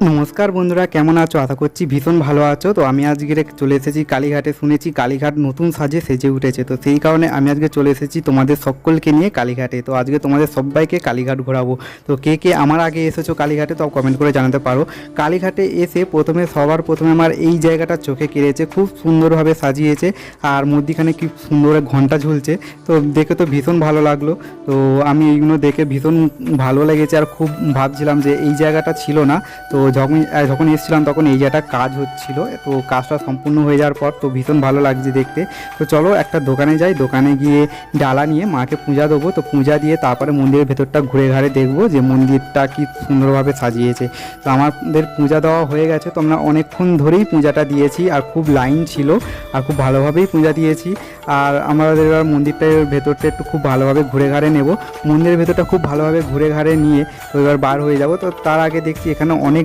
নমস্কার বন্ধুরা, কেমন আছো? আশা করছি ভীষণ ভালো আছো। তো আমি আজকে চলে এসেছি কালীঘাটে। শুনেছি কালীঘাট নতুন সাজে সেজে উঠেছে, তো সেই কারণে আমি আজকে চলে এসেছি তোমাদের সকলকে নিয়ে কালীঘাটে। তো আজকে তোমাদের সবাইকে কালীঘাট ঘোরাবো। তো কে কে আমার আগে এসেছো কালীঘাটে, তো কমেন্ট করে জানাতে পারো। কালীঘাটে এসে সবার প্রথমে আমার এই জায়গাটা চোখে কেড়েছে, খুব সুন্দরভাবে সাজিয়েছে আর মধ্যিখানে কি সুন্দর ঘন্টা ঝুলছে, তো দেখে তো ভীষণ ভালো লাগলো। তো আমি এইগুলো দেখে ভীষণ ভালো লেগেছে আর খুব ভাবছিলাম যে এই জায়গাটা ছিল না। তো যখন এসেছিলাম তখন এই জায়গাটা কাজ হচ্ছিল, তো কাজটা সম্পূর্ণ হয়ে যাওয়ার পর তো ভীষণ ভালো লাগছে দেখতে। তো চলো একটা দোকানে যাই, দোকানে গিয়ে ডালা নিয়ে মাকে পূজা দেবো। তো পূজা দিয়ে তারপরে মন্দিরের ভেতরটা ঘুরে ঘাড়ে দেখবো যে মন্দিরটা কি সুন্দরভাবে সাজিয়েছে। তো আমাদের পূজা দেওয়া হয়ে গেছে, তো আমরা অনেকক্ষণ ধরেই পূজাটা দিয়েছি আর খুব লাইন ছিল আর খুব ভালোভাবেই পূজা দিয়েছি। আর আমাদের এবার মন্দিরটার ভেতরটা একটু খুব ভালোভাবে ঘুরে ঘাড়ে নেব। মন্দিরের ভেতরটা খুব ভালোভাবে ঘুরে ঘাড়ে নিয়ে তো এবার বার হয়ে যাব। তো তার আগে দেখছি এখানে অনেক